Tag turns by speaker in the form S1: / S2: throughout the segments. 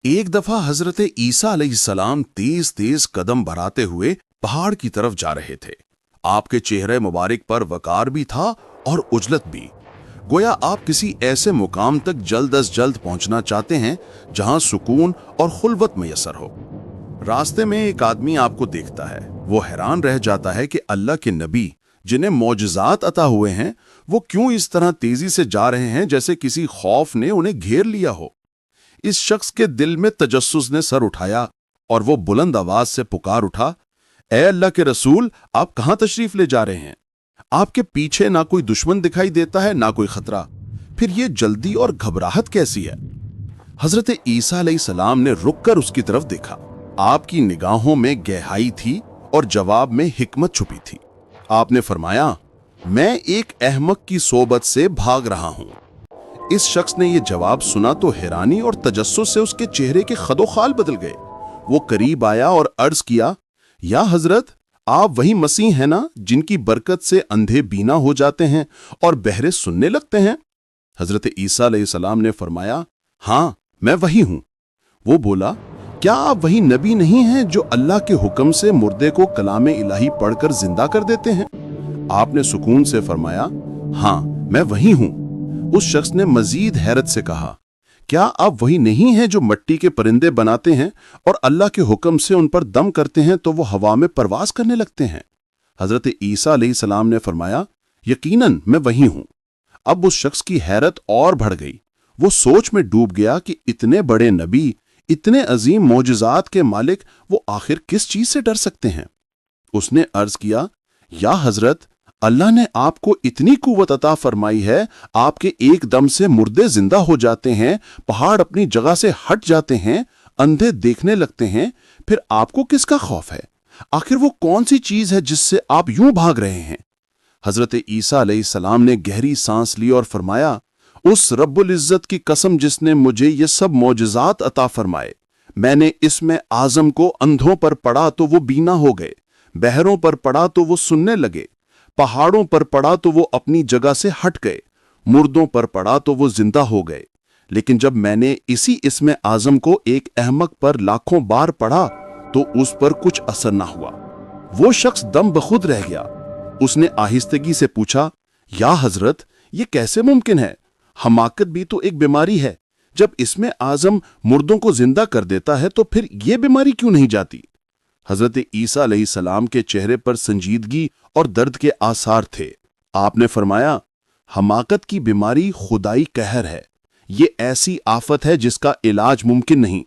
S1: ایک दफा हजरत ईसा अलैहिस्सलाम तेज तेज कदम बढ़ाते हुए पहाड़ की तरफ जा रहे थे। आपके चेहरे मुबारक पर वकार भी था और उजलत भी, गोया आप किसी ऐसे मुकाम तक जल्द अज जल्द पहुंचना चाहते हैं जहां सुकून और खुलवत मैसर हो। रास्ते में एक आदमी आपको देखता है। वो हैरान रह जाता है कि अल्लाह के नबी जिन्हें मौजज़ात अता हुए हैं, वो क्यों इस तरह तेजी से जा रहे हैं जैसे किसी खौफ ने उन्हें घेर लिया हो। इस शख्स के दिल में तजस्सुस ने सर उठाया और वो बुलंद आवाज से पुकार उठा, ए अल्लाह के रसूल, आप कहां तशरीफ ले जा रहे हैं? आपके पीछे ना कोई दुश्मन दिखाई देता है ना कोई खतरा, फिर ये जल्दी और घबराहट कैसी है? हजरत ईसा अलैहिस्सलाम ने रुककर उसकी तरफ देखा। आपकी निगाहों में गहराई थी और जवाब में हिकमत छुपी थी। आपने फरमाया, मैं एक अहमक की सोबत से भाग रहा हूं। इस शख्स ने यह जवाब सुना तो हैरानी और तजस्सुस से उसके चेहरे के खदोखाल बदल गए। वो करीब आया और अर्ज किया, या हजरत, आप वही मसीह हैं ना जिनकी बरकत से अंधे बीना हो जाते हैं और बहरे सुनने लगते हैं? हजरत ईसा अलैहिस्सलाम ने फरमाया, हाँ, मैं वही हूं। वो बोला, क्या आप वही नबी नहीं हैं जो अल्लाह के हुक्म से मुर्दे को कलाम इलाही पढ़कर जिंदा कर देते हैं? आपने सुकून से फरमाया, हाँ, मैं वही हूं। उस शख्स ने मजीद हैरत से कहा, क्या आप वही नहीं हैं जो मिट्टी के परिंदे बनाते हैं और अल्लाह के हुक्म से उन पर दम करते हैं तो वो हवा में परवाज करने लगते हैं? हजरत ईसा अलैहिस्सलाम ने फरमाया, यकीनन मैं वही हूं। अब उस शख्स की हैरत और बढ़ गई। वो सोच में डूब गया कि इतने बड़े नबी, इतने अजीम मौजज़ात के मालिक, वो आखिर किस चीज से डर सकते हैं? उसने अर्ज किया, या हजरत, अल्लाह ने आपको इतनी कुव्वत अता फरमाई है, आपके एक दम से मुर्दे जिंदा हो जाते हैं, पहाड़ अपनी जगह से हट जाते हैं, अंधे देखने लगते हैं, फिर आपको किसका खौफ है? आखिर वो कौन सी चीज है जिससे आप यूं भाग रहे हैं? हजरत ईसा अलैहिस्सलाम ने गहरी सांस ली और फरमाया, उस रब्बुल इज्जत की कसम जिसने मुझे ये सब मौजज़ात अता फरमाए, मैंने इसमें आजम को अंधों पर पड़ा तो वो बीना हो गए, बहरों पर पड़ा तो वो सुनने लगे, पहाड़ों पर पड़ा तो वो अपनी जगह से हट गए, मुर्दों पर पड़ा तो वो जिंदा हो गए। लेकिन जब मैंने इसी इसमें आजम को एक अहमक पर लाखों बार पढ़ा तो उस पर कुछ असर ना हुआ। वो शख्स दम बखुद रह गया। उसने आहिस्तगी से पूछा, या हजरत, ये कैसे मुमकिन है? हमाकत भी तो एक बीमारी है। जब इसमें आजम मुर्दों को जिंदा कर देता है तो फिर यह बीमारी क्यों नहीं जाती? हजरत ईसा अलैहिस्सलाम के चेहरे पर संजीदगी और दर्द के आसार थे। आपने फरमाया, हमाकत की बीमारी खुदाई कहर है। ये ऐसी आफत है जिसका इलाज मुमकिन नहीं।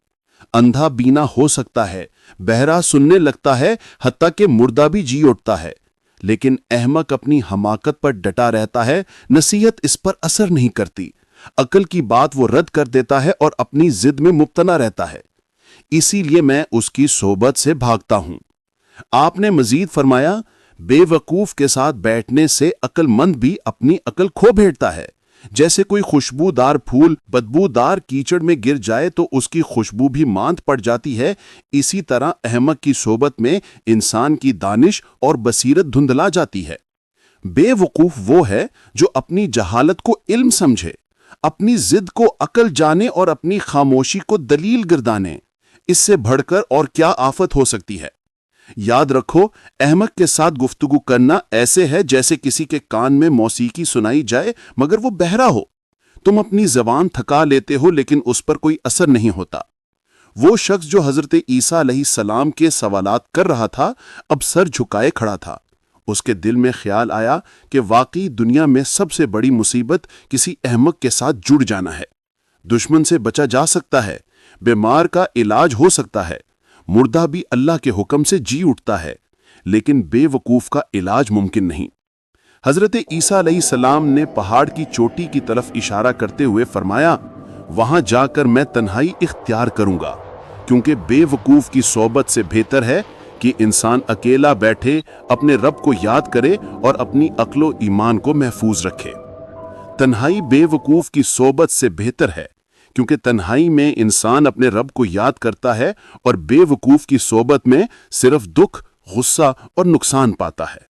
S1: अंधा बीना हो सकता है, बहरा सुनने लगता है, हत्ता कि मुर्दा भी जी उठता है, लेकिन अहमक अपनी हमाकत पर डटा रहता है। नसीहत इस पर असर नहीं करती। अकल की बात वो रद्द कर देता है और अपनी जिद में मुब्तना रहता है। इसीलिए मैं उसकी सोबत से भागता हूं। आपने मजीद फरमाया, बेवकूफ के साथ बैठने से अक्लमंद भी अपनी अकल खो बैठता है। जैसे कोई खुशबूदार फूल बदबूदार कीचड़ में गिर जाए तो उसकी खुशबू भी मांद पड़ जाती है, इसी तरह अहमक की सोबत में इंसान की दानिश और बसीरत धुंधला जाती है। बेवकूफ वो है जो अपनी जहालत को इल्म समझे, अपनी जिद को अकल जाने और अपनी खामोशी को दलील गिरदाने। इससे बढ़कर और क्या आफत हो सकती है? याद रखो, अहमक के साथ गुफ्तगू करना ऐसे है जैसे किसी के कान में मौसीकी सुनाई जाए मगर वो बहरा हो। तुम अपनी जबान थका लेते हो लेकिन उस पर कोई असर नहीं होता। वो शख्स जो हजरत ईसा अलैहिस्सलाम के सवालात कर रहा था, अब सर झुकाए खड़ा था। उसके दिल में ख्याल आया कि वाकई दुनिया में सबसे बड़ी मुसीबत किसी अहमक के साथ जुड़ जाना है। दुश्मन से बचा जा सकता है, बीमार का इलाज हो सकता है, मुर्दा भी अल्लाह के हुक्म से जी उठता है, लेकिन बेवकूफ का इलाज मुमकिन नहीं। हजरत ईसा अलैहिस्सलाम ने पहाड़ की चोटी की तरफ इशारा करते हुए फरमाया, वहां जाकर मैं तन्हाई इख्तियार करूंगा, क्योंकि बेवकूफ की सोबत से बेहतर है कि इंसान अकेला बैठे अपने रब को याद करे और अपनी अक्लो ईमान को महफूज रखे। तन्हाई बेवकूफ की सोबत से बेहतर है, क्योंकि तन्हाई में इंसान अपने रब को याद करता है और बेवकूफ की सोबत में सिर्फ दुख, गुस्सा और नुकसान पाता है।